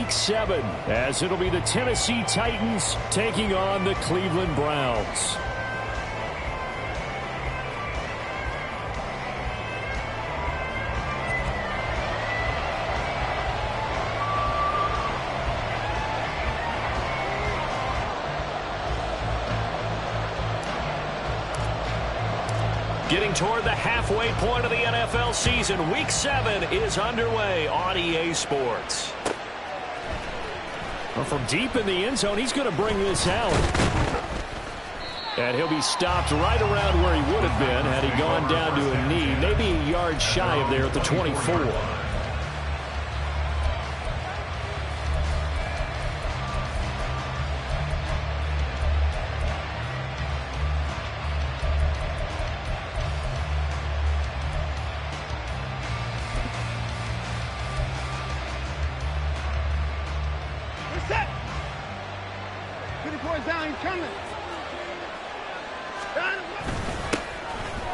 Week 7, as it'll be the Tennessee Titans taking on the Cleveland Browns. Getting toward the halfway point of the NFL season, Week 7 is underway on EA Sports. Well, from deep in the end zone, he's going to bring this out. And he'll be stopped right around where he would have been had he gone down to a knee, maybe a yard shy of there at the 24.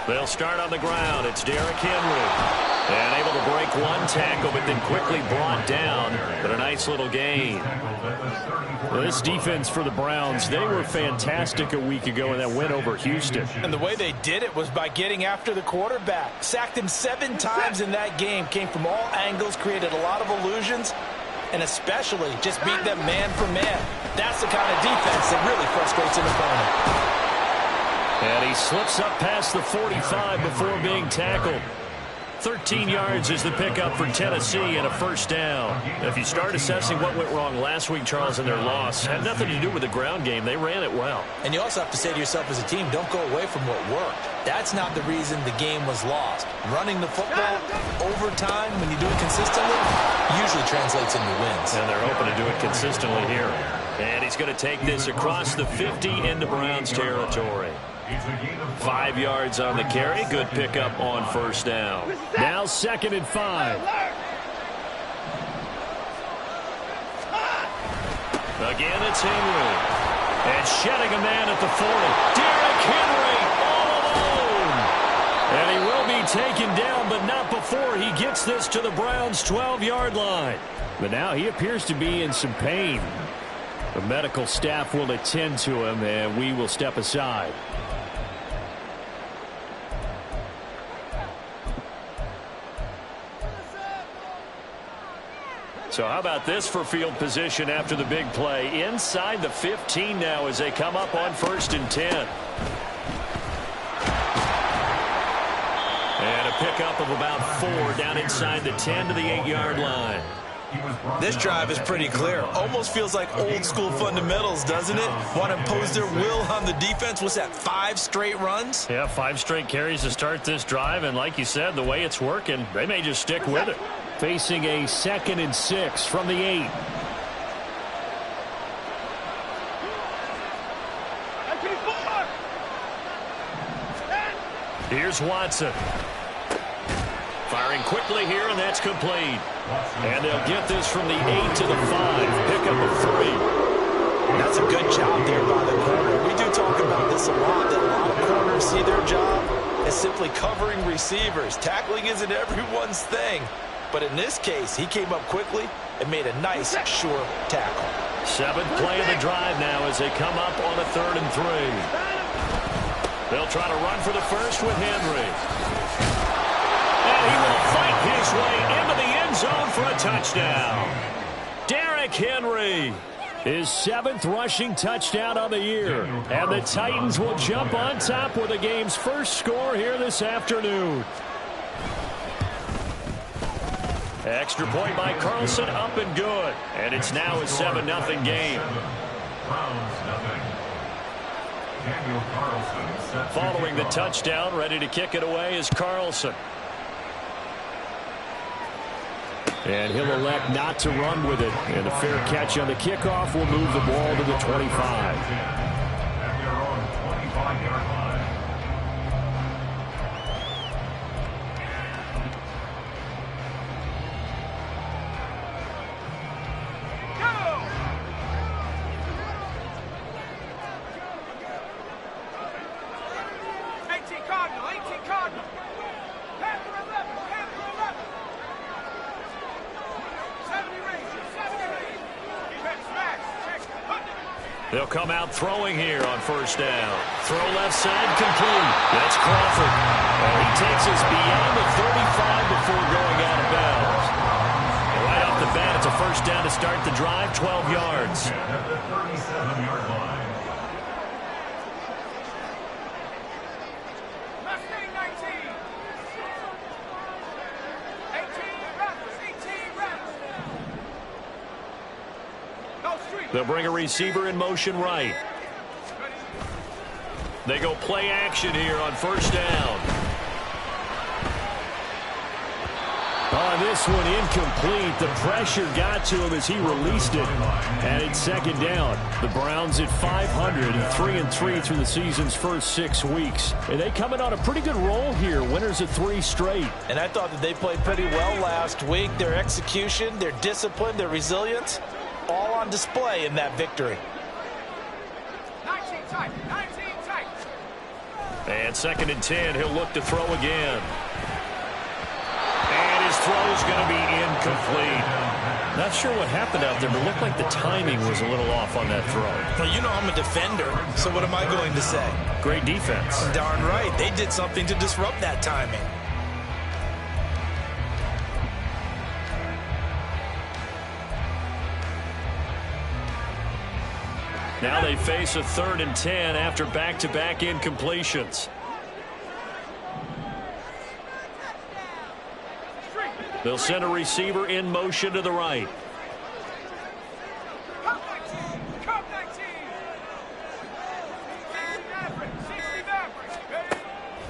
They'll start on the ground. It's Derrick Henry. And able to break one tackle, but then quickly brought down. But a nice little gain. Well, this defense for the Browns, they were fantastic a week ago in that win over Houston. And the way they did it was by getting after the quarterback. Sacked him 7 times in that game. Came from all angles, created a lot of illusions, and especially just beat them man for man. That's the kind of defense that really frustrates an opponent. And he slips up past the 45 before being tackled. 13 yards is the pickup for Tennessee and a first down. If you start assessing what went wrong last week, Charles, in their loss, had nothing to do with the ground game. They ran it well. And you also have to say to yourself as a team, don't go away from what worked. That's not the reason the game was lost. Running the football over time, when you do it consistently, usually translates into wins. And they're hoping to do it consistently here. And he's going to take this across the 50 into Browns territory. 5 yards on the carry. Good pickup on first down. Now 2nd and 5. Again, it's Henry. And shedding a man at the 40. Derrick Henry all alone. And he will be taken down, but not before he gets this to the Browns' 12-yard line. But now he appears to be in some pain. The medical staff will attend to him, and we will step aside. So how about this for field position after the big play? Inside the 15 now as they come up on 1st and 10. And a pickup of about 4 down inside the 10 to the 8-yard line. This drive is pretty clear. Almost feels like old school fundamentals, doesn't it? Want to impose their will on the defense. What's that, 5 straight runs? Yeah, 5 straight carries to start this drive. And like you said, the way it's working, they may just stick with it. Facing a 2nd and 6 from the 8. Here's Watson. Firing quickly here, and that's complete. And they'll get this from the 8 to the 5. Pickup of 3. That's a good job there by the corner. We do talk about this a lot, that a lot of corners see their job as simply covering receivers. Tackling isn't everyone's thing. But in this case, he came up quickly and made a nice, sure tackle. 7th play of the drive now as they come up on a 3rd and 3. They'll try to run for the first with Henry. And he will fight his way into the end zone for a touchdown. Derrick Henry, his 7th rushing touchdown on the year. And the Titans will jump on top with the game's first score here this afternoon. Extra point by Carlson, up and good. And it's now a 7-0 game. Following the touchdown, ready to kick it away is Carlson. And he'll elect not to run with it. And a fair catch on the kickoff will move the ball to the 25. They'll come out throwing here on first down. Throw left side complete. That's Crawford. And he takes us beyond the 35 before going out of bounds. And right off the bat, it's a first down to start the drive, 12 yards. At the 37-yard line. They'll bring a receiver in motion right. They go play action here on first down. On this one, incomplete. The pressure got to him as he released it. And it's second down. The Browns at 500 and 3-3 through the season's first 6 weeks. And they come in on a pretty good roll here. Winners of 3 straight. And I thought that they played pretty well last week. Their execution, their discipline, their resilience, all on display in that victory. 19 tight. And second and 10, he'll look to throw again. And his throw is going to be incomplete. Not sure what happened out there, but it looked like the timing was a little off on that throw. Well, you know I'm a defender, so what am I going to say? Great defense. Darn right. They did something to disrupt that timing. Now they face a 3rd and 10 after back-to-back incompletions. They'll send a receiver in motion to the right.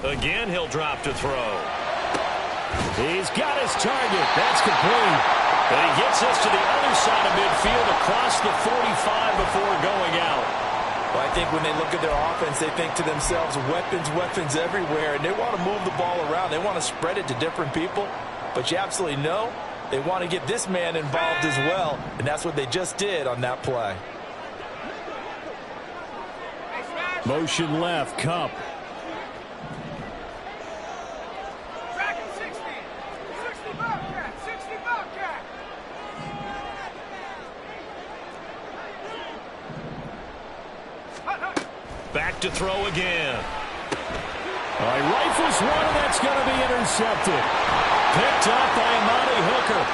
Again, he'll drop to throw. He's got his target. That's complete. And he gets us to the other side of midfield across the 45 before going out. Well, I think when they look at their offense, they think to themselves, weapons everywhere, and they want to move the ball around. They want to spread it to different people. But you absolutely know they want to get this man involved as well, and that's what they just did on that play. Motion left, Cup. Back to throw again. He rifles one, and that's going to be intercepted. Picked up by Amani Hooker.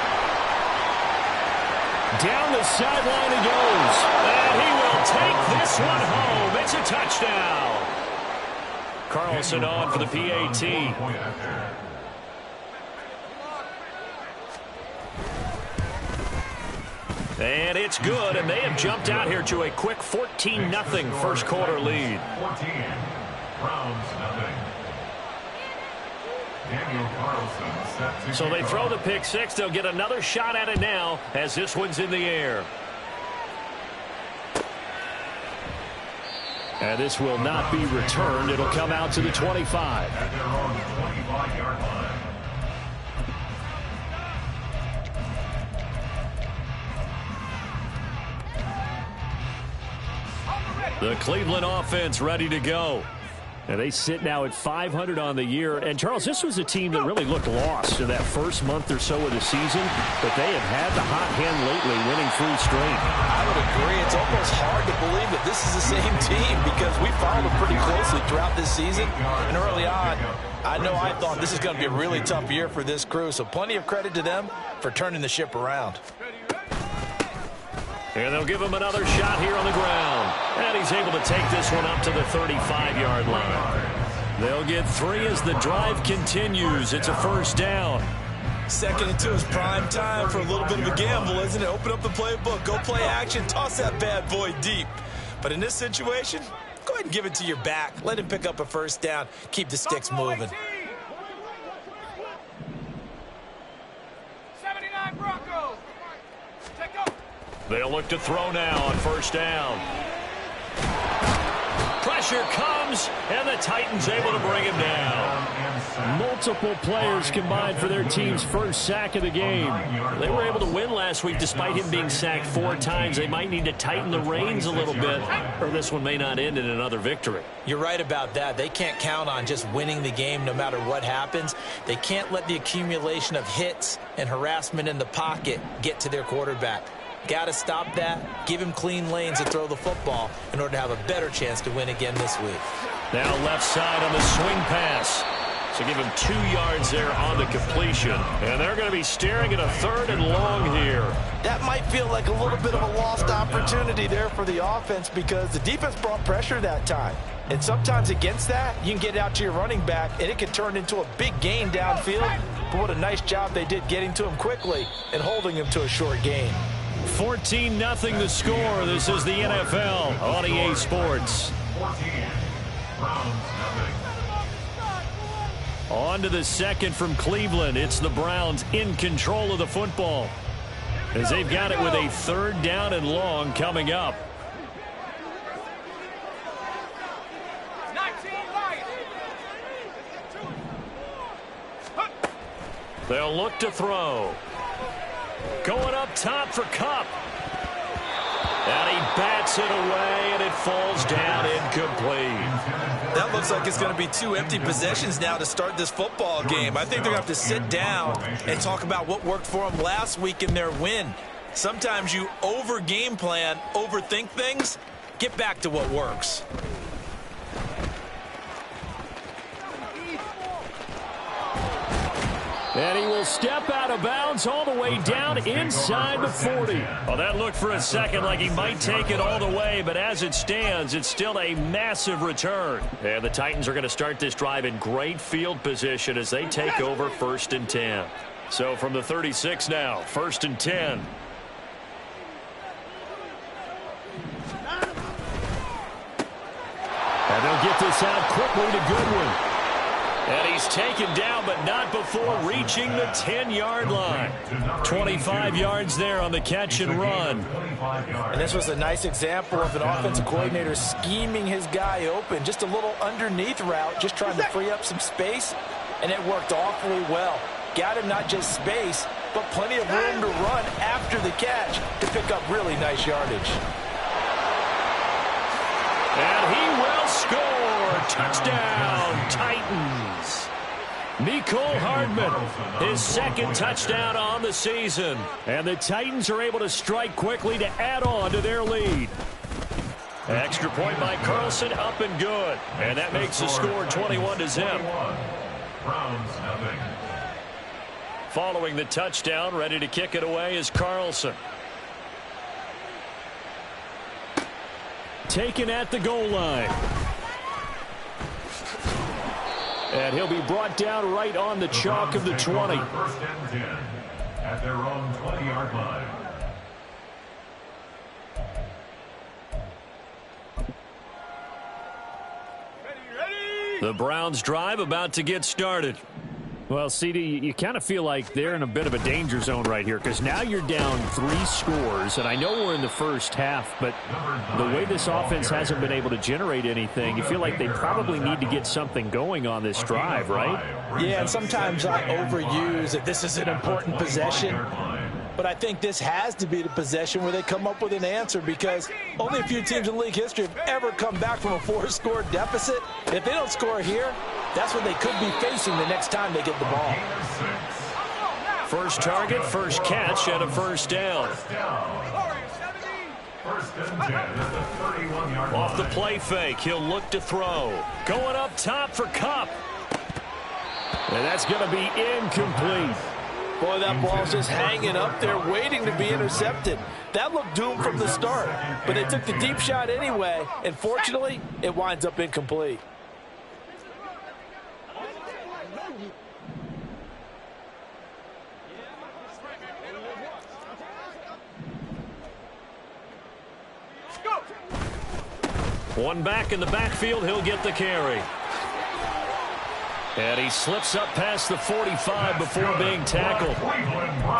Down the sideline he goes. And he will take this one home. It's a touchdown. Carlson on for the PAT. And it's good, and they have jumped out here to a quick 14-0 first quarter lead. 14, Browns nothing. Daniel Carlson set to So they kick throw off. the pick six. They'll get another shot at it now as this one's in the air. And this will not be returned. It'll come out to the 25. At their own 25-yard line. The Cleveland offense ready to go. And they sit now at 500 on the year. And, Charles, this was a team that really looked lost in that first month or so of the season. But they have had the hot hand lately, winning 3 straight. I would agree. It's almost hard to believe that this is the same team because we followed them pretty closely throughout this season. And early on, I thought this is going to be a really tough year for this crew. So plenty of credit to them for turning the ship around. And they'll give him another shot here on the ground. And he's able to take this one up to the 35-yard line. They'll get 3 as the drive continues. It's a first down. 2nd and 2 is prime time for a little bit of a gamble, isn't it? Open up the playbook, go play action, toss that bad boy deep. But in this situation, go ahead and give it to your back. Let him pick up a first down. Keep the sticks moving. 79 Broncos. Take off. They'll look to throw now on first down. Pressure comes, and the Titans able to bring him down. Multiple players combined for their team's first sack of the game. They were able to win last week despite him being sacked 4 times. They might need to tighten the reins a little bit, or this one may not end in another victory. You're right about that. They can't count on just winning the game no matter what happens. They can't let the accumulation of hits and harassment in the pocket get to their quarterback. Got to stop that, give him clean lanes to throw the football in order to have a better chance to win again this week. Now left side on the swing pass. So give him 2 yards there on the completion. And they're going to be staring at a 3rd and long here. That might feel like a little bit of a lost opportunity there for the offense because the defense brought pressure that time. And sometimes against that, you can get out to your running back, and it can turn into a big gain downfield. But what a nice job they did getting to him quickly and holding him to a short gain. 14-0 the score. This is the NFL on EA Sports. 14. Browns, nothing. On to the second from Cleveland. It's the Browns in control of the football as they've got it with a 3rd down and long coming up. 19 Lions. They'll look to throw. Going up top for Kupp. And he bats it away, and it falls down incomplete. That looks like it's going to be 2 empty possessions now to start this football game. I think they're going to have to sit down and talk about what worked for them last week in their win. Sometimes you over-game plan, overthink things. Get back to what works. And he will step out of bounds all the way down inside the 40. Well, that looked for a second like he might take it all the way, but as it stands, it's still a massive return. And the Titans are going to start this drive in great field position as they take over 1st and 10. So from the 36 now, 1st and 10. And they'll get this out quickly to Goodwin. And he's taken down, but not before reaching the 10-yard line. 25 yards there on the catch and run. And this was a nice example of an offensive coordinator scheming his guy open. Just a little underneath route, just trying to free up some space, and it worked awfully well. Got him not just space, but plenty of room to run after the catch to pick up really nice yardage. And he will score. Touchdown, Titans. Mecole Hardman, his 2nd touchdown on the season. And the Titans are able to strike quickly to add on to their lead. Extra point by Carlson, up and good. And that makes the score 21-0. Browns, nothing. Following the touchdown, ready to kick it away is Carlson. Taken at the goal line. And he'll be brought down right on the chalk of the 20. 1st and 10 at their own 20-yard line. The Browns drive about to get started. Well, CD, you kind of feel like they're in a bit of a danger zone right here because now you're down 3 scores, and I know we're in the first half, but the way this offense hasn't been able to generate anything, you feel like they probably need to get something going on this drive, right? Yeah, and sometimes I overuse that this is an important possession. But I think this has to be the possession where they come up with an answer because only a few teams in league history have ever come back from a 4-score deficit. If they don't score here, that's what they could be facing the next time they get the ball. First target, first catch, and a 1st down. 1st and 10 at the 31-yard line. Off the play fake, he'll look to throw. Going up top for Kupp. And that's going to be incomplete. Boy, that ball's just hanging up there waiting to be intercepted. That looked doomed from the start, but they took the deep shot anyway, and fortunately, it winds up incomplete. One back in the backfield, he'll get the carry. And he slips up past the 45 before being tackled.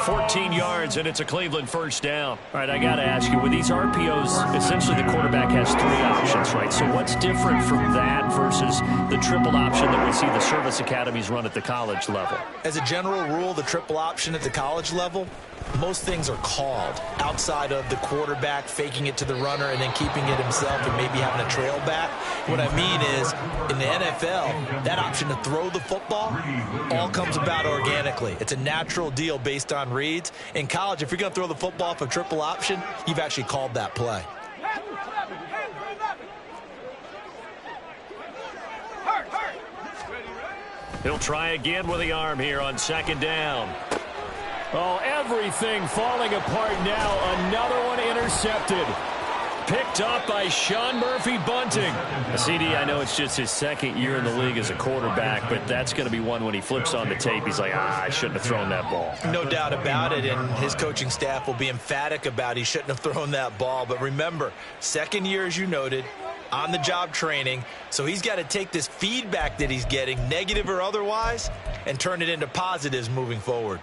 14 yards, and it's a Cleveland 1st down. All right, I got to ask you, with these RPOs, essentially the quarterback has 3 options, right? So what's different from that versus the triple option that we see the service academies run at the college level? As a general rule, the triple option at the college level, most things are called outside of the quarterback faking it to the runner and then keeping it himself and maybe having a trail back. What I mean is, in the NFL, that option to throw throw the football all comes about organically. It's a natural deal based on reads. In college, if you're going to throw the football for triple option, you've actually called that play. He'll try again with the arm here on second down. Oh, everything falling apart now. Another one intercepted. Picked up by Sean Murphy-Bunting. CD, I know it's just his second year in the league as a quarterback, but that's going to be one when he flips on the tape. He's like, I shouldn't have thrown that ball. No doubt about it, and his coaching staff will be emphatic about he shouldn't have thrown that ball. But remember, second year, as you noted, on-the-job training, so he's got to take this feedback that he's getting, negative or otherwise, and turn it into positives moving forward.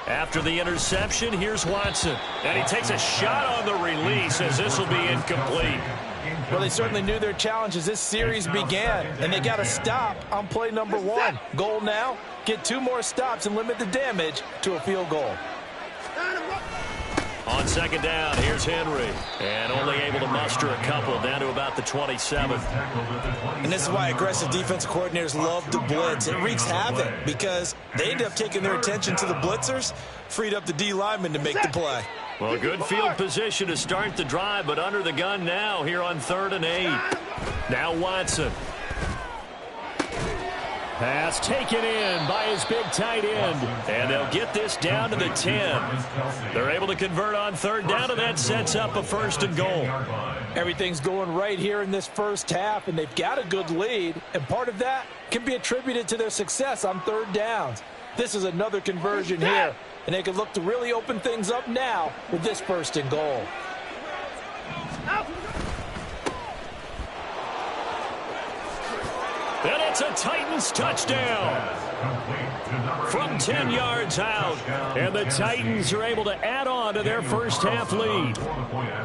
After the interception, here's Watson. And he takes a shot on the release as this will be incomplete. Well, they certainly knew their challenge as this series began, and they got to stop on play number 1. Goal now, get 2 more stops and limit the damage to a field goal. On second down, here's Henry. And only able to muster a couple down to about the 27th. And this is why aggressive defensive coordinators love to blitz. It wreaks havoc because they end up taking their attention to the blitzers, freed up the D lineman to make the play. Well, good field position to start the drive, but under the gun now here on 3rd and 8. Now Watson. Pass taken in by his big tight end. And they'll get this down to the 10. They're able to convert on 3rd down, and that sets up a 1st and goal. Everything's going right here in this first half, and they've got a good lead. And part of that can be attributed to their success on 3rd downs. This is another conversion here, and they can look to really open things up now with this 1st and goal. And it's a Titans touchdown from 10 yards out. And the Titans are able to add on to their first half lead.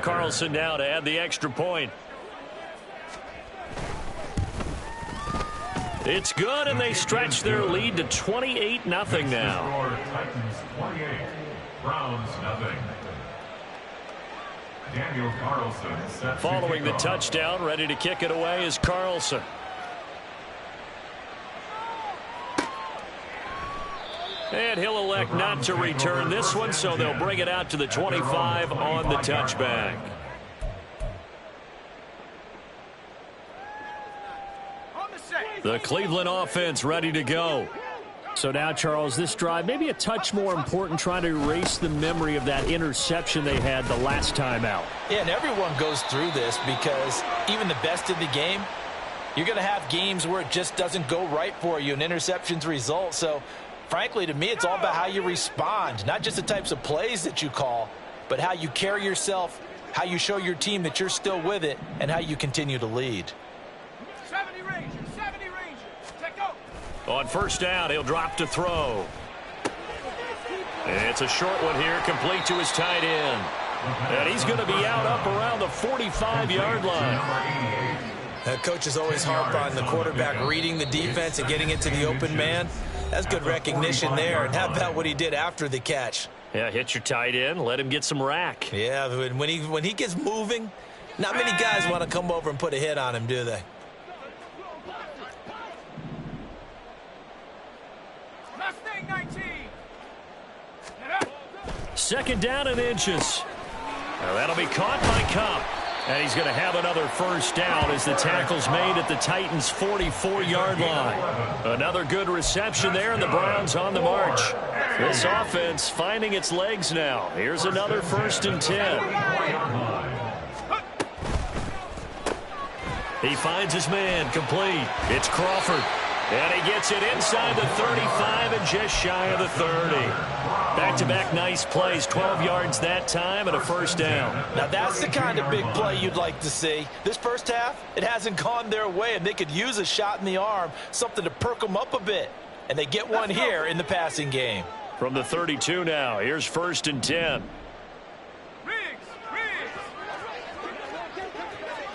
Carlson now to add the extra point. It's good, and they stretch their lead to 28-0 now. Titans 28, Browns nothing. Daniel Carlson Following the touchdown, ready to kick it away is Carlson. And he'll elect not to return this one, so they'll bring it out to the 25 on the touchback. The Cleveland offense ready to go. So now, Charles, this drive maybe a touch more important, trying to erase the memory of that interception they had the last time out. Yeah, and everyone goes through this because even the best in the game, you're going to have games where it just doesn't go right for you and interceptions result. So frankly, to me, it's all about how you respond, not just the types of plays that you call, but how you carry yourself, how you show your team that you're still with it, and how you continue to lead. 70 Rangers, 70 Rangers. Take go. On 1st down, he'll drop to throw. And it's a short one here, complete to his tight end. And he's going to be out up around the 45-yard line. Coach is always harp on the quarterback reading the defense and getting it to the open man. That's good recognition there. And how about what he did after the catch? Yeah, hit your tight end, let him get some rack. Yeah, when he gets moving, not many guys want to come over and put a hit on him, do they? Mustang 19. 2nd down and inches. Now that'll be caught by Cup. And he's going to have another 1st down as the tackle's made at the Titans' 44-yard line. Another good reception there, and the Browns on the march. This offense finding its legs now. Here's another 1st and 10. He finds his man, complete. It's Crawford. And he gets it inside the 35 and just shy of the 30. Back-to-back nice plays, 12 yards that time and a 1st down. Now that's the kind of big play you'd like to see. This first half, it hasn't gone their way, and they could use a shot in the arm, something to perk them up a bit. And they get one here in the passing game. From the 32 now, here's 1st and 10. Riggs.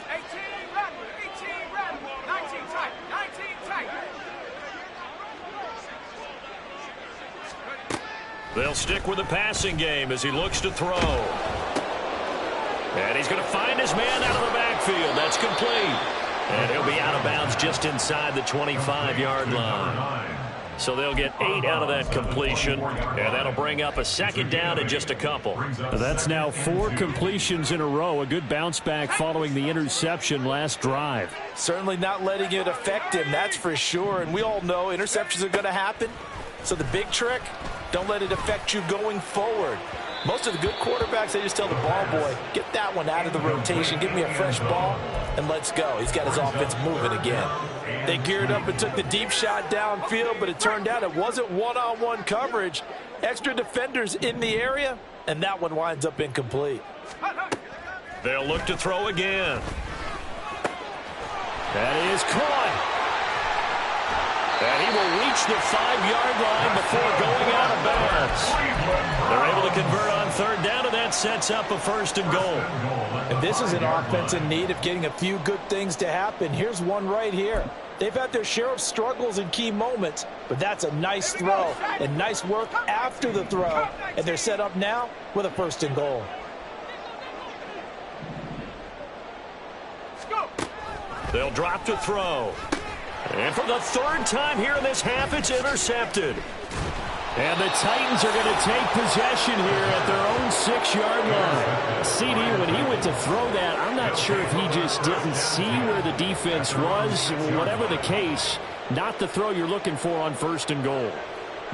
18 Rattler. 19 tight. 19 tight. They'll stick with the passing game as he looks to throw. And he's going to find his man out of the backfield. That's complete. And he'll be out of bounds just inside the 25-yard line. So they'll get 8 out of that completion, and that'll bring up a second down in just a couple. That's now 4 completions in a row. A good bounce back following the interception last drive. Certainly not letting it affect him, that's for sure. And we all know interceptions are going to happen. So the big trick, don't let it affect you going forward. Most of the good quarterbacks, they just tell the ball boy, get that one out of the rotation, give me a fresh ball, and let's go. He's got his offense moving again. They geared up and took the deep shot downfield, but it turned out it wasn't one-on-one coverage. Extra defenders in the area, and that one winds up incomplete. They'll look to throw again. That is caught. And he will reach the 5-yard line before going out of bounds. They're able to convert on third down, and that sets up a first and goal. And this is an offense in need of getting a few good things to happen. Here's one right here. They've had their share of struggles in key moments, but that's a nice throw and nice work after the throw. And they're set up now with a first and goal. They'll drop to throw. And for the third time here in this half, it's intercepted. And the Titans are going to take possession here at their own 6-yard line. CD, when he went to throw that, I'm not sure if he just didn't see where the defense was. Whatever the case, not the throw you're looking for on first and goal.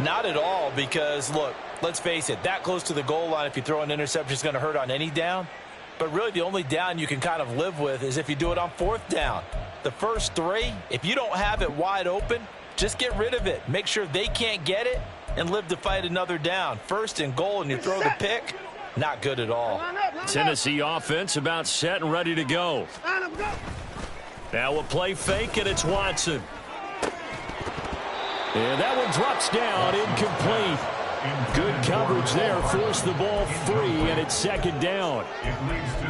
Not at all, because, look, let's face it, that close to the goal line, if you throw an interception, is going to hurt on any down. But really, the only down you can kind of live with is if you do it on fourth down. The first 3, if you don't have it wide open, just get rid of it. Make sure they can't get it and live to fight another down. First and goal, and you throw the pick, not good at all. Tennessee offense about set and ready to go. Now a play fake, and it's Watson. And that one drops down, incomplete. Good coverage there, forced the ball free, and it's second down.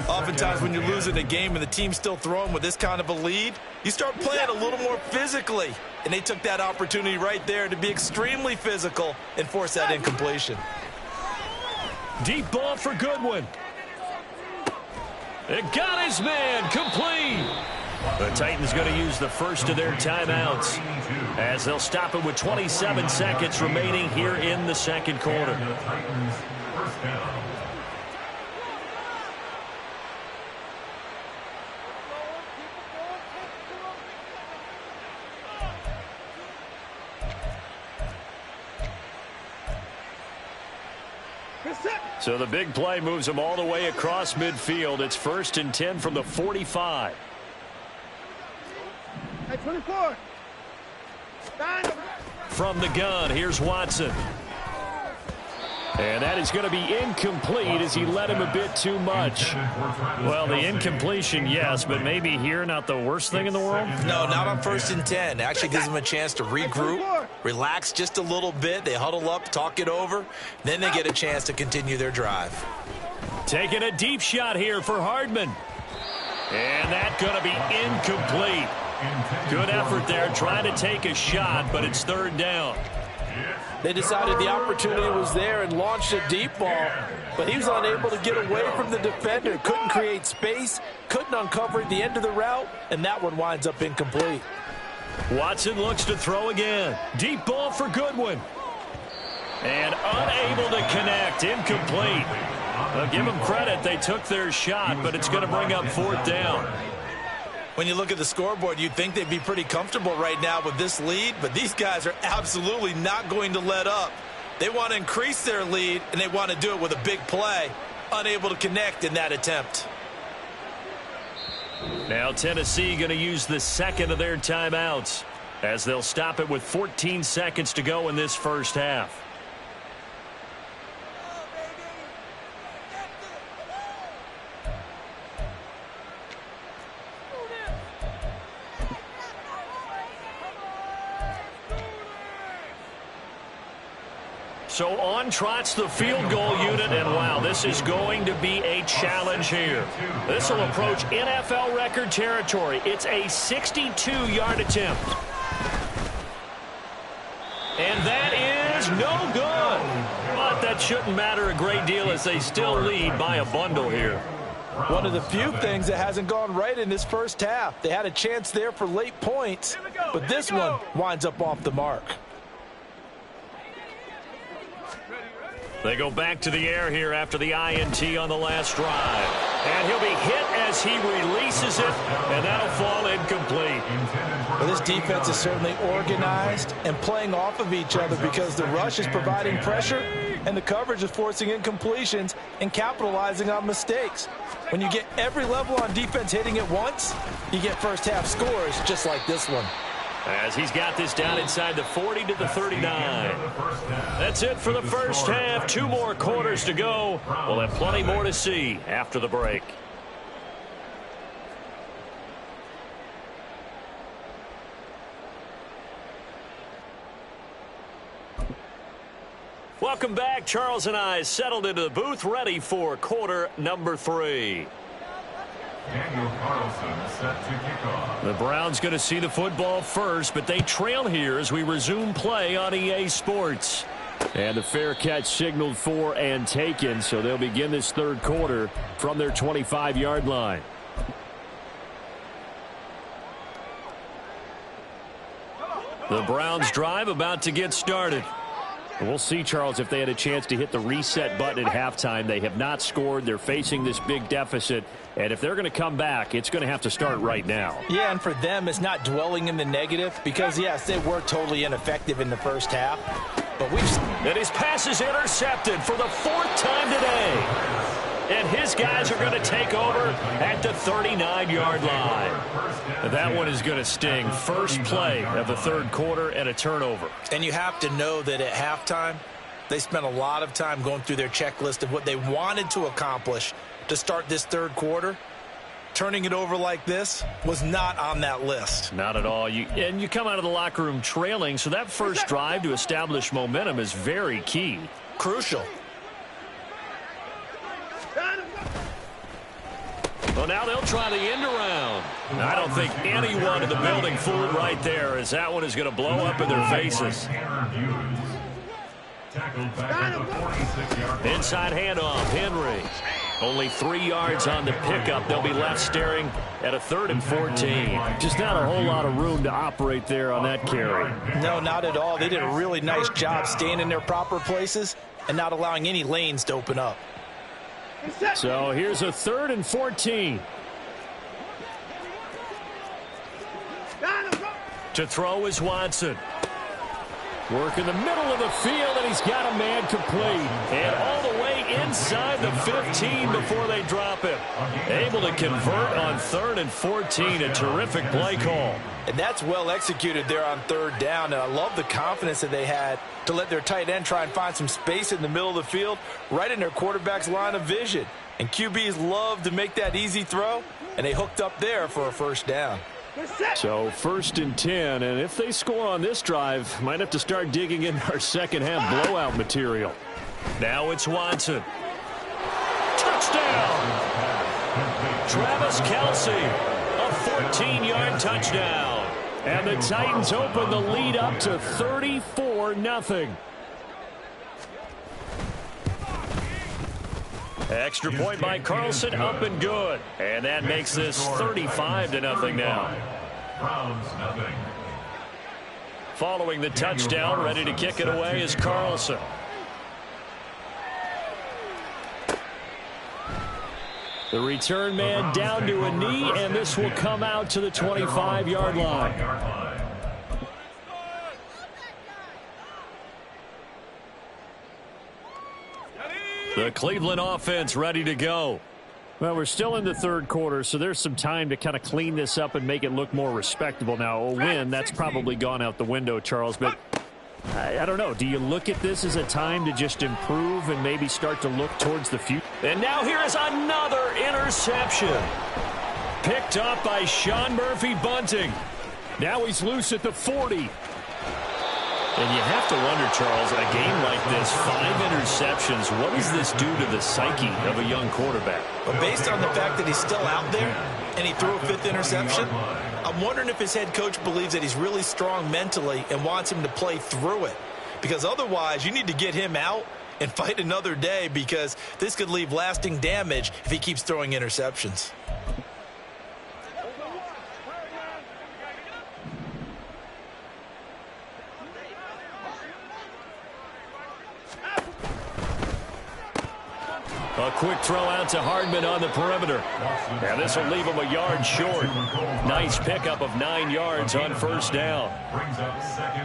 Oftentimes when you're losing a game and the team's still throwing with this kind of a lead, you start playing a little more physically. And they took that opportunity right there to be extremely physical and force that incompletion. Deep ball for Goodwin. It got his man, complete. The Titans going to use the first of their timeouts as they'll stop it with 27 seconds remaining here in the second quarter. So the big play moves them all the way across midfield. It's 1st and 10 from the 45. Hey, 24. From the gun, here's Watson. And that is going to be incomplete as he led him a bit too much. Well, the incompletion, yes, but maybe here not the worst thing in the world? No, not on 1st and 10. Actually gives them a chance to regroup, relax just a little bit. They huddle up, talk it over. Then they get a chance to continue their drive. Taking a deep shot here for Hardman. And that's going to be incomplete. Good effort there, trying to take a shot, but it's third down. They decided the opportunity was there and launched a deep ball, but he was unable to get away from the defender. Couldn't create space, couldn't uncover at the end of the route, and that one winds up incomplete. Watson looks to throw again. Deep ball for Goodwin. And unable to connect, incomplete. I'll give them credit, they took their shot, but it's going to bring up fourth down. When you look at the scoreboard, you'd think they'd be pretty comfortable right now with this lead, but these guys are absolutely not going to let up. They want to increase their lead, and they want to do it with a big play. Unable to connect in that attempt. Now Tennessee going to use the second of their timeouts as they'll stop it with 14 seconds to go in this first half. So on trots the field goal unit, and wow, this is going to be a challenge here. This will approach NFL record territory. It's a 62-yard attempt. And that is no good. But that shouldn't matter a great deal as they still lead by a bundle here. One of the few things that hasn't gone right in this first half. They had a chance there for late points, but this one winds up off the mark. They go back to the air here after the INT on the last drive. And he'll be hit as he releases it, and that'll fall incomplete. Well, this defense is certainly organized and playing off of each other because the rush is providing pressure and the coverage is forcing incompletions and capitalizing on mistakes. When you get every level on defense hitting at once, you get first half scores just like this one. As he's got this down inside the 40 to the 39. That's it for the first half. 2 more quarters to go. We'll have plenty more to see after the break. Welcome back. Charles and I settled into the booth, ready for quarter number 3. Daniel Carlson set to kick off. The Browns going to see the football first, but they trail here as we resume play on EA Sports. And the fair catch signaled for and taken, so they'll begin this third quarter from their 25-yard line. The Browns drive about to get started. We'll see, Charles, if they had a chance to hit the reset button at halftime. They have not scored. They're facing this big deficit. And if they're going to come back, it's going to have to start right now. Yeah, and for them, it's not dwelling in the negative because, yes, they were totally ineffective in the first half. But and his pass is intercepted for the 4th time today. And his guys are going to take over at the 39-yard line. That one is going to sting. First play of the third quarter and a turnover. And you have to know that at halftime, they spent a lot of time going through their checklist of what they wanted to accomplish to start this third quarter. Turning it over like this was not on that list. Not at all. And you come out of the locker room trailing, so that first drive to establish momentum is very key. Crucial. Well, now they'll try the end around. I don't think anyone in the building fooled right there, as that one is going to blow up in their faces. Inside handoff, Henry. Only 3 yards on the pickup. They'll be left staring at a 3rd and 14. Just not a whole lot of room to operate there on that carry. No, not at all. They did a really nice job staying in their proper places and not allowing any lanes to open up. So here's a 3rd and 14. To throw is Watson. Work in the middle of the field, and he's got a man complete. And all the way inside the 15 before they drop him. Able to convert on 3rd and 14. A terrific play call. And that's well executed there on 3rd down. And I love the confidence that they had to let their tight end try and find some space in the middle of the field, right in their quarterback's line of vision. And QBs love to make that easy throw, and they hooked up there for a first down. So 1st and 10, and if they score on this drive, might have to start digging in our second half blowout material. Now it's Watson. Touchdown! Travis Kelce, a 14-yard touchdown. And the Titans open the lead up to 34-0. Extra point by Carlson, up and good. And that makes this 35-0 now. Browns nothing. Following the touchdown, ready to kick it away is Carlson. The return man down to a knee, and this will come out to the 25-yard line. The Cleveland offense ready to go. Well, we're still in the third quarter, so there's some time to kind of clean this up and make it look more respectable. Now, a win, that's probably gone out the window, Charles, but I don't know. Do you look at this as a time to just improve and maybe start to look towards the future? And now here is another interception. Picked up by Sean Murphy-Bunting. Now he's loose at the 40. And you have to wonder, Charles, in a game like this, 5 interceptions, what does this do to the psyche of a young quarterback? But based on the fact that he's still out there and he threw a 5th interception, I'm wondering if his head coach believes that he's really strong mentally and wants him to play through it. Because otherwise, you need to get him out and fight another day, because this could leave lasting damage if he keeps throwing interceptions. A quick throw out to Hardman on the perimeter. And this will leave him a yard short. Nice pickup of 9 yards on first down.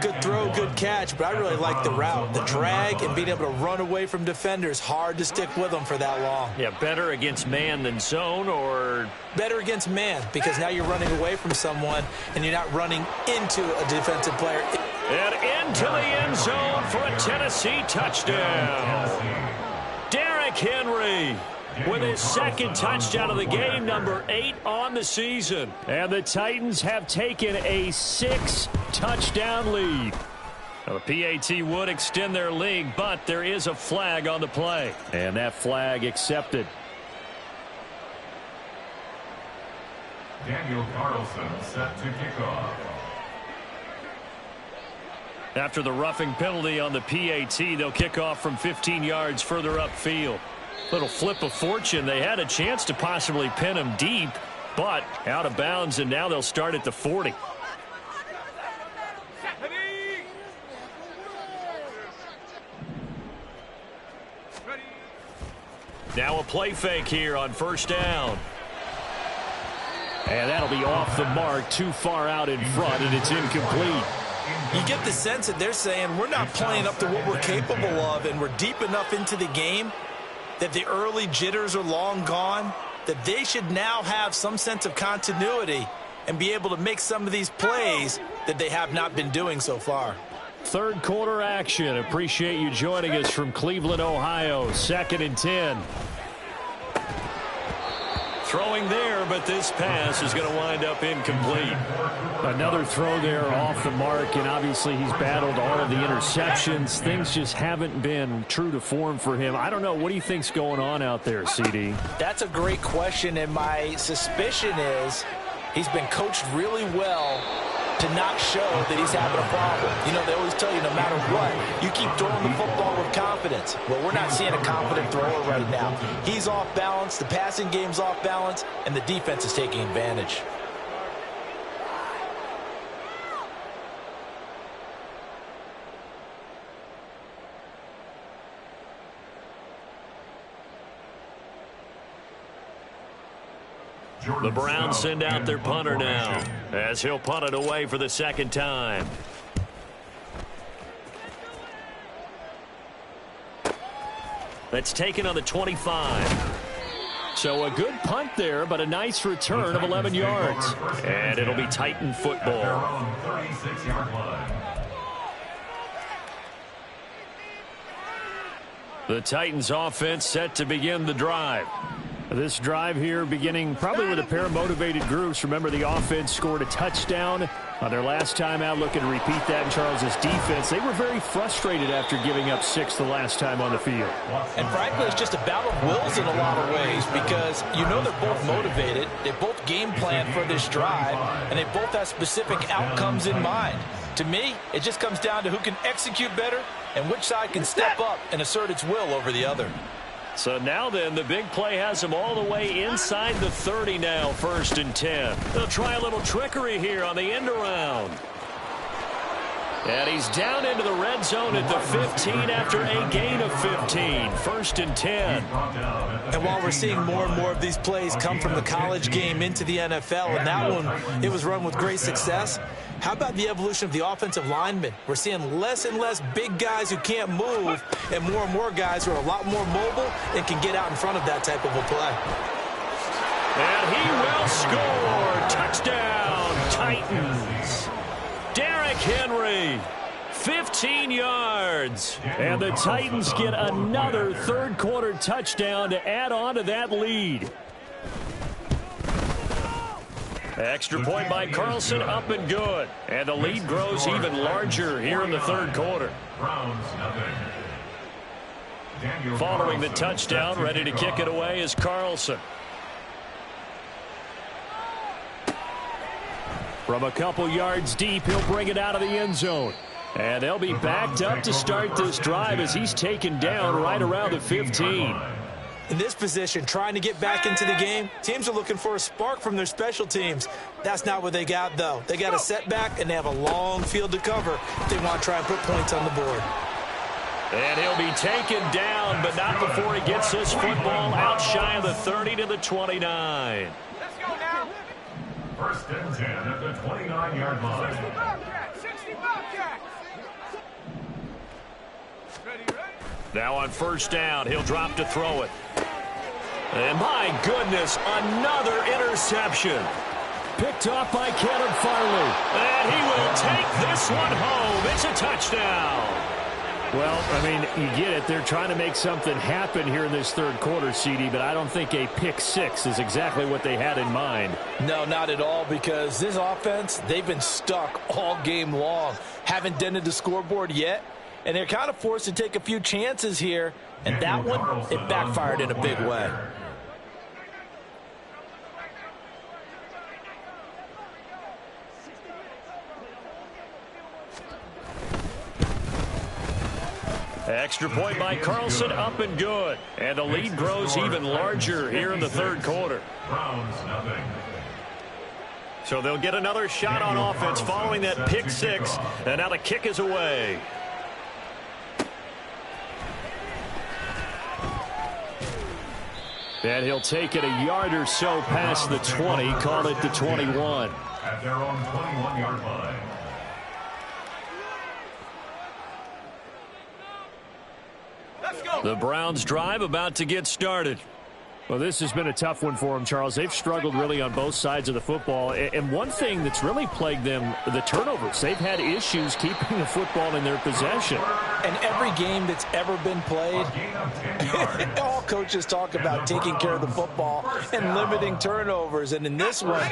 Good throw, good catch, but I really like the route. The drag and being able to run away from defenders, hard to stick with them for that long. Yeah, better against man than zone, or? Better against man, because now you're running away from someone and you're not running into a defensive player. And into the end zone for a Tennessee touchdown. Derrick Henry with his second touchdown of the game, number 8 on the season. And the Titans have taken a 6-touchdown lead. Now, the PAT would extend their lead, but there is a flag on the play. And that flag accepted. Daniel Carlson set to kick off. After the roughing penalty on the PAT, they'll kick off from 15 yards further upfield. Little flip of fortune. They had a chance to possibly pin him deep, but out of bounds, and now they'll start at the 40. Now a play fake here on first down. And that'll be off the mark, too far out in front, and it's incomplete. You get the sense that they're saying we're not playing up to what we're capable of, and we're deep enough into the game that the early jitters are long gone, that they should now have some sense of continuity and be able to make some of these plays that they have not been doing so far. Third quarter action. Appreciate you joining us from Cleveland, Ohio. 2nd and 10. Throwing there, but this pass is going to wind up incomplete. Another throw there off the mark, and obviously he's battled all of the interceptions. Things just haven't been true to form for him. I don't know. What do you think's going on out there, CD? That's a great question, and my suspicion is he's been coached really well to not show that he's having a problem. You know, they always tell you no matter what, you keep throwing the football with confidence. Well, we're not seeing a confident thrower right now. He's off balance, the passing game's off balance, and the defense is taking advantage. The Browns send out their punter now, as he'll punt it away for the second time. That's taken on the 25. So a good punt there, but a nice return of 11 yards. And it'll be Titan football. The Titans offense set to begin the drive. This drive here beginning probably with a pair of motivated groups. Remember, the offense scored a touchdown on their last time out. Looking to repeat that in Charles's defense. They were very frustrated after giving up 6 the last time on the field. And frankly, it's just a battle of wills in a lot of ways, because you know they're both motivated. They both game plan for this drive, and they both have specific outcomes in mind. To me, it just comes down to who can execute better and which side can step up and assert its will over the other. So now then, the big play has him all the way inside the 30 now, 1st and 10. They'll try a little trickery here on the end around. And he's down into the red zone at the 15 after a gain of 15. 1st and 10. And while we're seeing more and more of these plays come from the college game into the NFL, and that one, it was run with great success, how about the evolution of the offensive linemen? We're seeing less and less big guys who can't move, and more guys who are a lot more mobile and can get out in front of that type of a play. And he will score. Touchdown, Titans. Derrick Henry, 15 yards. And the Titans get another third quarter touchdown to add on to that lead. Extra point by Carlson, up and good. And the lead grows even larger here in the third quarter. Following the touchdown, ready to kick it away is Carlson. From a couple yards deep, he'll bring it out of the end zone. And they'll be backed up to start this drive as he's taken down right around the 15. In this position, trying to get back into the game, teams are looking for a spark from their special teams. That's not what they got, though. They got a setback, and they have a long field to cover if they want to try and put points on the board. And he'll be taken down, but not before he gets this football out shy of the 30 to the 29. Let's go now. First and 10 at the 29-yard line. 60 Bobcats. Ready. Now on first down, he'll drop to throw it. And my goodness, another interception. Picked off by Caleb Farley. And he will take this one home. It's a touchdown. Well, I mean, you get it. They're trying to make something happen here in this third quarter, CD, but I don't think a pick six is exactly what they had in mind. No, not at all, because this offense, they've been stuck all game long. Haven't dented the scoreboard yet, and they're kind of forced to take a few chances here, and that one, it backfired in a big way. Extra point by Carlson, up and good. And the lead grows even larger here in the third quarter. Browns nothing. So they'll get another shot on offense following that pick six. And now the kick is away. And he'll take it a yard or so past the 20, call it the 21. At their own 21-yard line. The Browns drive about to get started. Well, this has been a tough one for them, Charles. They've struggled really on both sides of the football. And one thing that's really plagued them, the turnovers. They've had issues keeping the football in their possession. And every game that's ever been played, all coaches talk about taking care of the football and limiting turnovers. And in this one,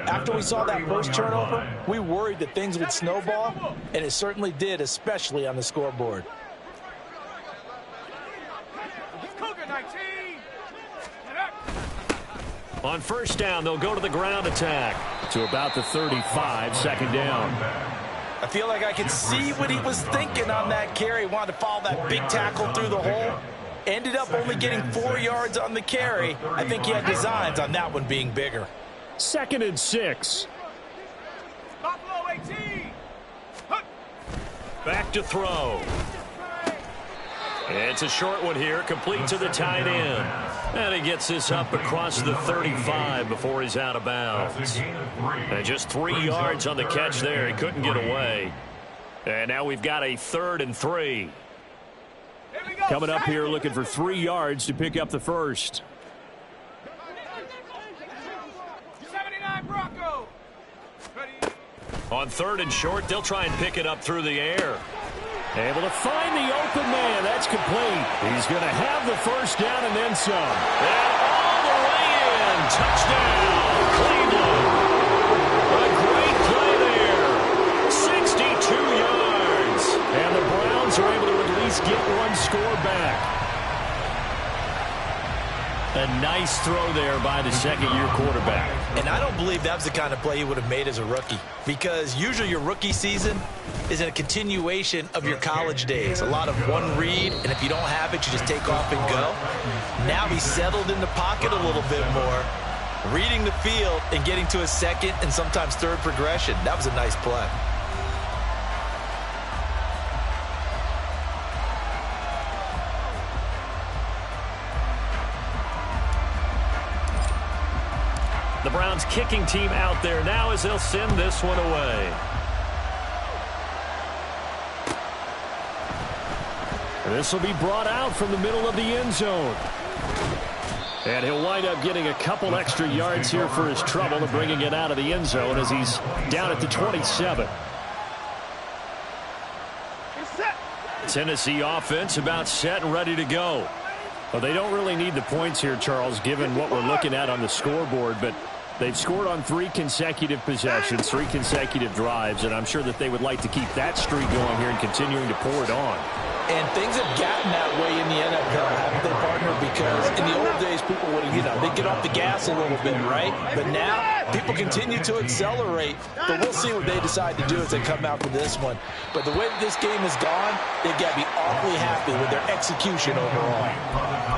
after we saw that first turnover, we worried that things would snowball, and it certainly did, especially on the scoreboard. On first down, they'll go to the ground attack. To about the 35, second down. I feel like I could see what he was thinking on that carry. Wanted to follow that big tackle through the hole. Ended up only getting 4 yards on the carry. I think he had designs on that one being bigger. Second and 6. Buffalo 18. Back to throw. It's a short one here, complete to the tight end. And he gets this up across the 35 before he's out of bounds. And just 3 yards on the catch there. He couldn't get away. And now we've got a 3rd and 3. Coming up here looking for 3 yards to pick up the first. 79 Bronco. Ready. On 3rd and short, they'll try and pick it up through the air. Able to find the open man. That's complete. He's going to have the first down and then some. And all the way in. Touchdown, Cleveland. A great play there. 62 yards. And the Browns are able to at least get one score back. A nice throw there by the second-year quarterback. And I don't believe that was the kind of play he would have made as a rookie, because usually your rookie season is a continuation of your college days. A lot of one read, and if you don't have it, you just take off and go. Now he's settled in the pocket a little bit more, reading the field and getting to a second and sometimes third progression. That was a nice play. The Browns kicking team out there now as they'll send this one away. This will be brought out from the middle of the end zone. And he'll wind up getting a couple extra yards here for his trouble and bringing it out of the end zone as he's down at the 27. Tennessee offense about set and ready to go. Well, they don't really need the points here, Charles, given what we're looking at on the scoreboard, but they've scored on 3 consecutive possessions, 3 consecutive drives, and I'm sure that they would like to keep that streak going here and continuing to pour it on. And things have gotten that way in the NFL, haven't they, partner? Because in the old days, people would have, they get off the gas a little bit, right? But now, people continue to accelerate. But we'll see what they decide to do as they come out for this one. But the way this game has gone, they've got to be awfully happy with their execution overall.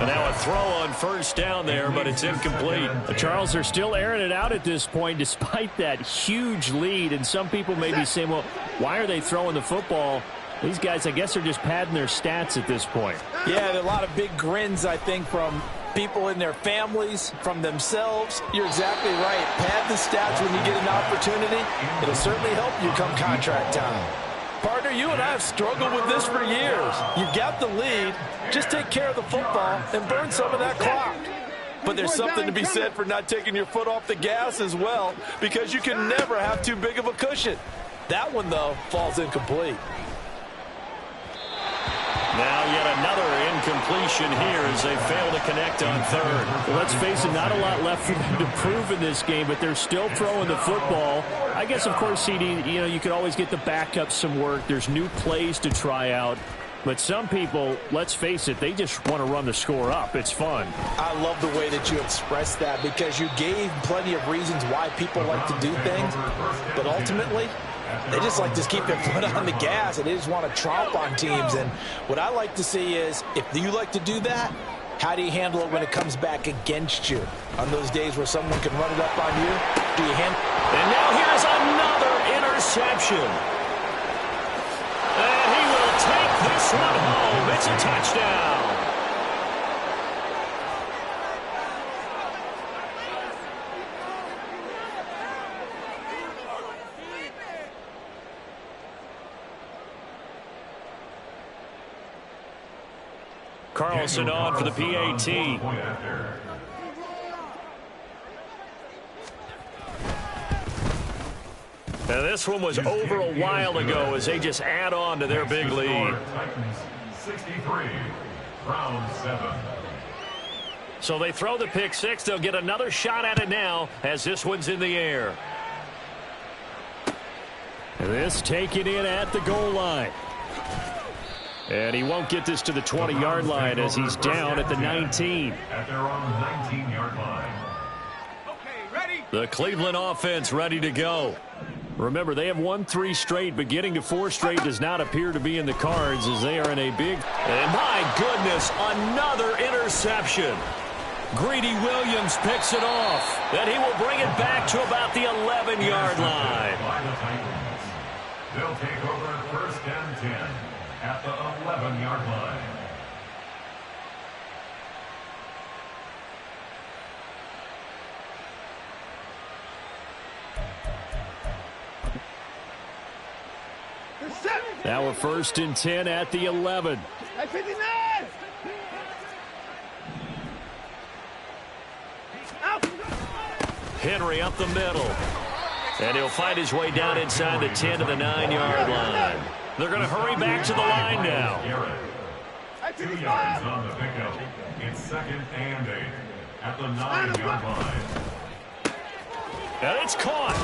And now a throw on first down there, but it's incomplete. Charles, are still airing it out at this point despite that huge lead. And some people may be saying, well, why are they throwing the football? These guys, I guess, are just padding their stats at this point. Yeah, there are a lot of big grins, I think, from people in their families, from themselves. You're exactly right. Pad the stats when you get an opportunity. It'll certainly help you come contract time. Partner, you and I have struggled with this for years. You've got the lead. Just take care of the football and burn some of that clock. But there's something to be said for not taking your foot off the gas as well, because you can never have too big of a cushion. That one, though, falls incomplete. Now yet another incompletion here as they fail to connect on third. Well, let's face it, not a lot left for them to prove in this game, but they're still throwing the football. I guess, of course, CD, you could always get the backup some work. There's new plays to try out. But some people, let's face it, they just want to run the score up. It's fun. I love the way that you expressed that, because you gave plenty of reasons why people like to do things. But ultimately, they just like to keep their foot on the gas, and they just want to tromp on teams. And what I like to see is, if you like to do that, how do you handle it when it comes back against you? On those days where someone can run it up on you, do you handle it? And now here's another interception. And he will take this one home. It's a touchdown. Carlson on for the PAT. Now this one was over a while ago as they just add on to their big lead. 63, round 7. So they throw the pick six. They'll get another shot at it now as this one's in the air. This taken in at the goal line. And he won't get this to the 20-yard line as he's down at the 19. At their own 19-yard line. Okay, ready? The Cleveland offense ready to go. Remember, they have won 3 straight, but getting to 4 straight does not appear to be in the cards as they are in a big... And my goodness, another interception. Greedy Williams picks it off. Then he will bring it back to about the 11-yard line. By the Titans. They'll take over first and 10 at the 11-yard line. Now we're first and 10 at the 11. Hey, 59! Out! Henry up the middle. And he'll fight his way down inside the 10 to the 9-yard line. They're going to hurry back to the line now. Garrett. 2 yards on the pickup. It's second and 8 at the 9-yard line. And it's caught.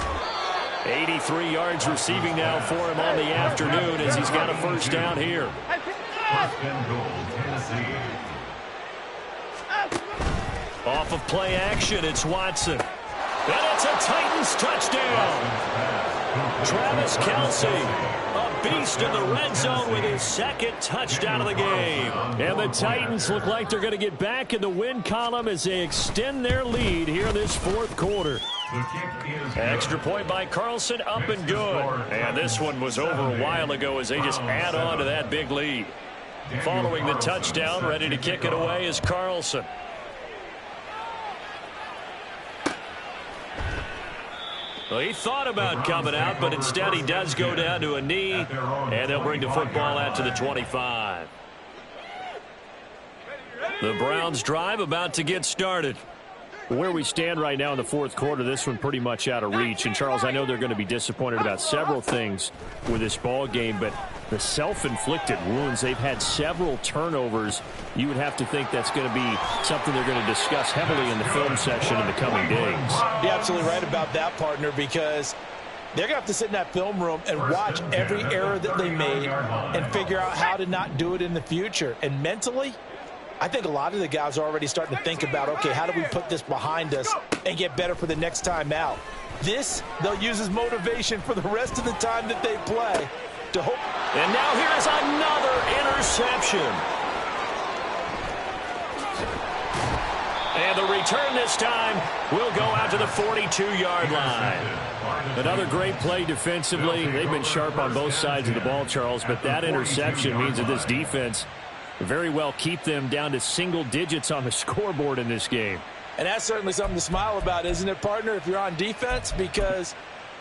83 yards receiving now for him on the afternoon as he's got a first down here. First and goal, Tennessee. Off of play action, it's Watson. And it's a Titans touchdown. Travis Kelce, a beast in the red zone with his second touchdown of the game. And the Titans look like they're going to get back in the win column as they extend their lead here in this fourth quarter. The kick is good. Extra point by Carlson, up and good. And this one was over a while ago as they just add on to that big lead. Following the touchdown, ready to kick it away is Carlson. Well, he thought about coming out, but instead he does go down to a knee, and they'll bring the football out to the 25. The Browns drive about to get started. Where we stand right now in the fourth quarter, this one pretty much out of reach. And, Charles, I know they're going to be disappointed about several things with this ball game, but the self-inflicted wounds, they've had several turnovers. You would have to think that's going to be something they're going to discuss heavily in the film section in the coming days. You're absolutely right about that, partner, because they're going to have to sit in that film room and watch every error that they made and figure out how to not do it in the future. And mentally, I think a lot of the guys are already starting to think about, okay, how do we put this behind us and get better for the next time out? This, they'll use as motivation for the rest of the time that they play to hope. And now here's another interception. And the return this time will go out to the 42-yard line. Another great play defensively. They've been sharp on both sides of the ball, Charles, but that interception means that this defense very well keep them down to single digits on the scoreboard in this game. And that's certainly something to smile about, isn't it, partner, if you're on defense? Because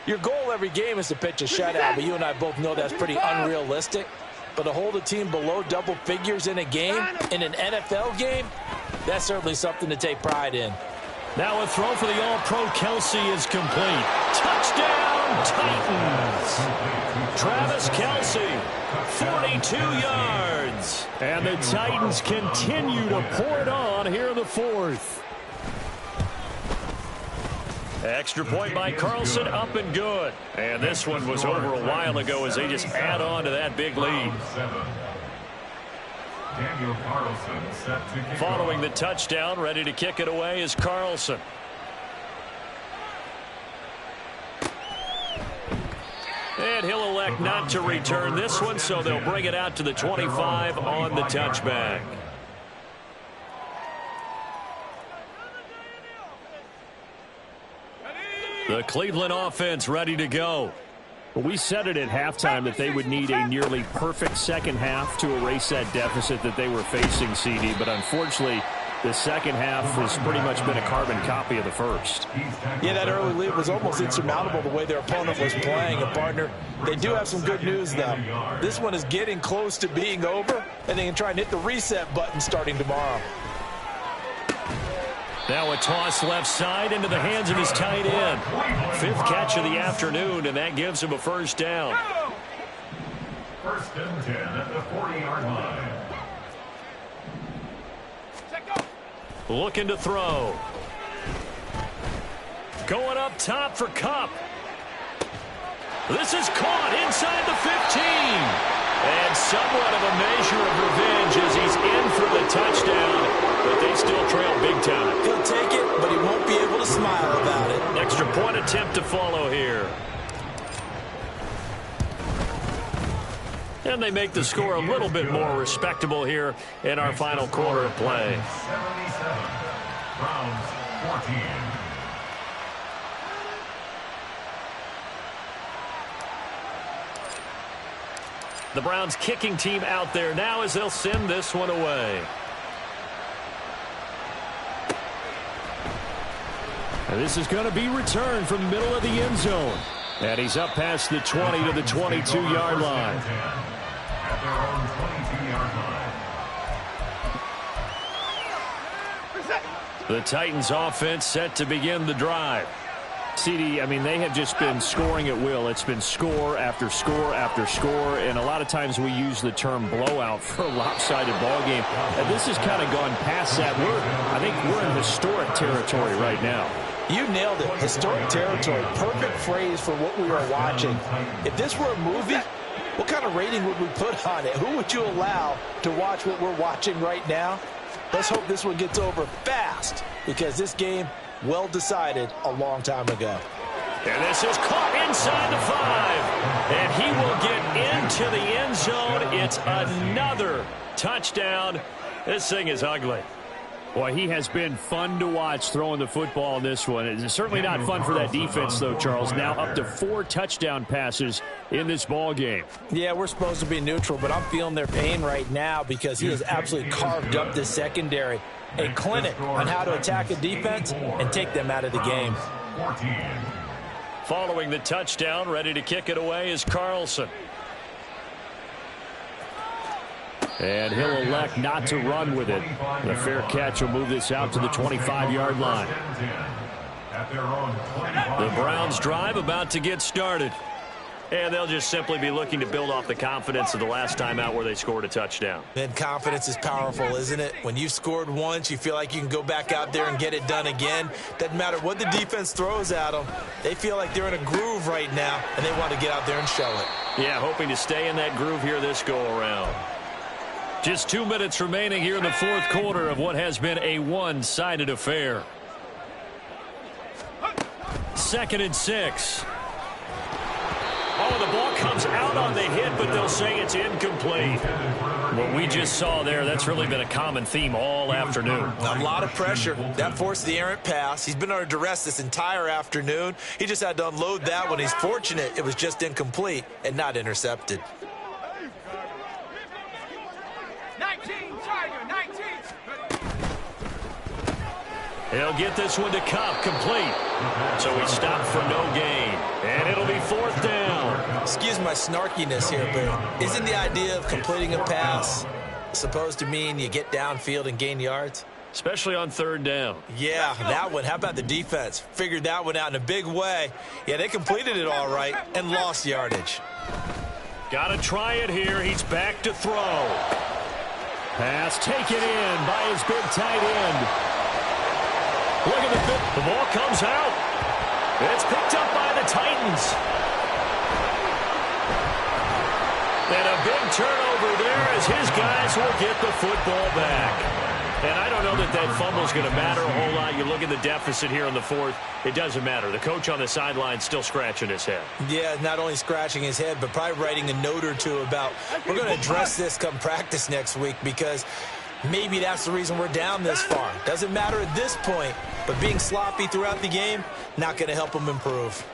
your goal every game is to pitch a shutout, but you and I both know that's pretty unrealistic. But to hold a team below double figures in a game, in an NFL game, that's certainly something to take pride in. Now a throw for the All-Pro Kelsey is complete. Touchdown, Titans. Travis Kelsey, 42 yards. And the Titans continue to pour it on here in the fourth. Extra point by Carlson, up and good. And this one was over a while ago as they just add on to that big lead. Daniel Carlson set to kick Following off. the touchdown, ready to kick it away is Carlson. And he'll elect not to return this one, so they'll bring it out to the 25 on the touchback. The Cleveland offense ready to go. Well, we said it at halftime that they would need a nearly perfect second half to erase that deficit that they were facing, CD. But unfortunately, the second half has pretty much been a carbon copy of the first. Yeah, that early lead was almost insurmountable the way their opponent was playing. And, partner, they do have some good news, though. This one is getting close to being over, and they can try and hit the reset button starting tomorrow. Now a toss left side into the hands of his tight end. Fifth catch of the afternoon, and that gives him a first down. First and 10 at the 40-yard line. Looking to throw. Going up top for Kupp. This is caught inside the 15. And somewhat of a measure of revenge as he's in for the touchdown. But they still trail big time. He'll take it, but he won't be able to smile about it. Extra point attempt to follow here. And they make the score a little bit more respectable here in our final quarter of play. 77. Browns 14. The Browns kicking team out there now as they'll send this one away. And this is going to be returned from the middle of the end zone. And he's up past the 20 to the 22-yard line. At their own 22-yard line. The Titans offense set to begin the drive. CD, I mean, they have just been scoring at will. It's been score after score after score, and a lot of times we use the term blowout for a lopsided ball game. And this has kind of gone past that. I think we're in historic territory right now. You nailed it. Historic territory. Perfect phrase for what we are watching. If this were a movie, what kind of rating would we put on it? Who would you allow to watch what we're watching right now? Let's hope this one gets over fast, because this game, well decided a long time ago. And this is caught inside the 5. And he will get into the end zone. It's another touchdown. This thing is ugly. Boy, he has been fun to watch throwing the football in this one. It's certainly not fun for that defense, though, Charles. Now up to 4 touchdown passes in this ball game. Yeah, we're supposed to be neutral, but I'm feeling their pain right now because he has absolutely carved up this secondary. A clinic on how to attack a defense and take them out of the game. 14. Following the touchdown, ready to kick it away is Carlson. And he'll elect not to run with it. The fair catch will move this out to the 25-yard line. At their own 25. The Browns drive about to get started. And they'll just simply be looking to build off the confidence of the last time out where they scored a touchdown. Man, confidence is powerful, isn't it? When you've scored once, you feel like you can go back out there and get it done again. Doesn't matter what the defense throws at them. They feel like they're in a groove right now, and they want to get out there and show it. Yeah, hoping to stay in that groove here this go-around. Just 2 minutes remaining here in the fourth quarter of what has been a one-sided affair. 2nd and 6. Oh, the ball comes out on the hit, but they'll say it's incomplete. What we just saw there, that's really been a common theme all afternoon. A lot of pressure. That forced the errant pass. He's been under duress this entire afternoon. He just had to unload that one. He's fortunate it was just incomplete and not intercepted. 19, Tiger, 19. He'll get this one to Cup, complete. So he stopped for no gain. And it'll be 4th down. Excuse my snarkiness here, but isn't the idea of completing a pass supposed to mean you get downfield and gain yards? Especially on 3rd down. Yeah, that one. How about the defense? Figured that one out in a big way. Yeah, they completed it all right and lost yardage. Got to try it here. He's back to throw. Pass taken in by his big tight end. Look at the ball comes out. It's picked up by the Titans. And a big turnover there as his guys will get the football back. And I don't know that that fumble's going to matter a whole lot. You look at the deficit here in the 4th. It doesn't matter. The coach on the sideline still scratching his head. Yeah, not only scratching his head, but probably writing a note or two about we're going to address this come practice next week because maybe that's the reason we're down this far. Doesn't matter at this point, but being sloppy throughout the game, not going to help them improve.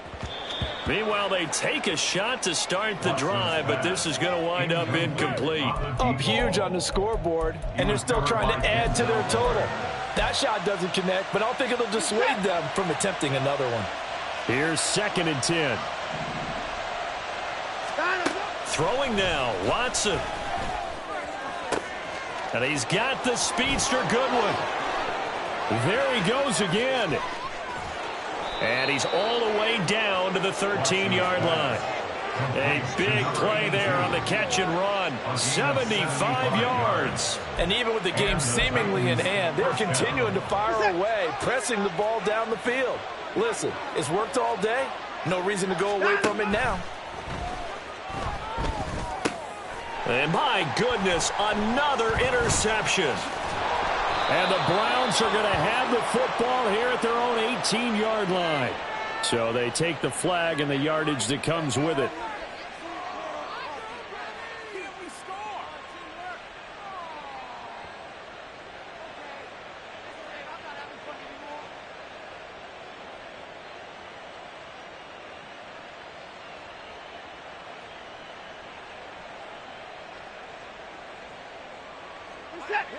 Meanwhile, they take a shot to start the drive, but this is going to wind up incomplete. Up huge on the scoreboard, and they're still trying to add to their total. That shot doesn't connect, but I don't think it'll dissuade them from attempting another one. Here's 2nd and 10. Throwing now, Watson. And he's got the speedster Goodwin. There he goes again. And he's all the way down to the 13-yard line. A big play there on the catch and run. 75 yards. And even with the game seemingly in hand, they're continuing to fire away, pressing the ball down the field. Listen, it's worked all day. No reason to go away from it now. And my goodness, another interception. And the Browns are going to have the football here at their own 18-yard line. So they take the flag and the yardage that comes with it.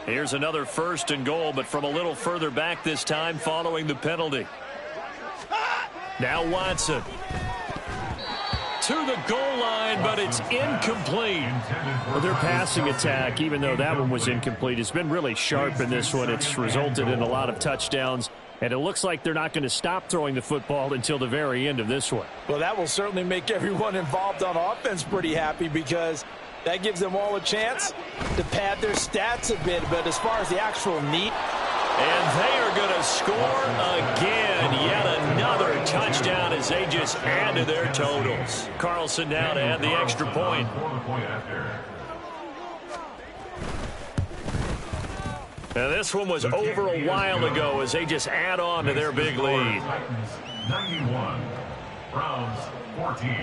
Here's another 1st and goal, but from a little further back this time following the penalty. Now Watson. To the goal line, but it's incomplete. Well, their passing attack, even though that one was incomplete, has been really sharp in this one. It's resulted in a lot of touchdowns, and it looks like they're not going to stop throwing the football until the very end of this one. Well, that will certainly make everyone involved on offense pretty happy because that gives them all a chance to pad their stats a bit. But as far as the actual meat. And they are going to score again. Yet another touchdown as they just add to their totals. Carlson now to add the extra point. Now this one was over a while ago as they just add on to their big lead. 91, Browns 14.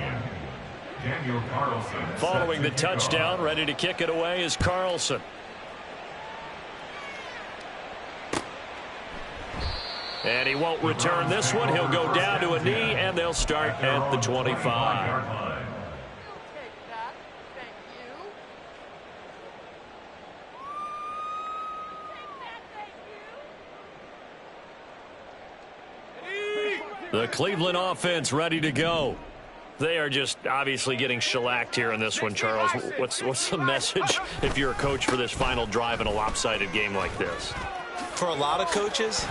Daniel Carlson. Following the touchdown, ready to kick it away is Carlson. And he won't return this one. He'll go down to a knee, and they'll start at the 25. The Cleveland offense ready to go. They are just obviously getting shellacked here in this one, Charles. What's the message if you're a coach for this final drive in a lopsided game like this? For a lot of coaches.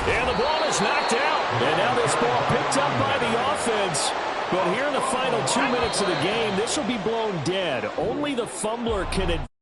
And the ball is knocked out. And now this ball picked up by the offense. But here in the final 2 minutes of the game, this will be blown dead. Only the fumbler can advance.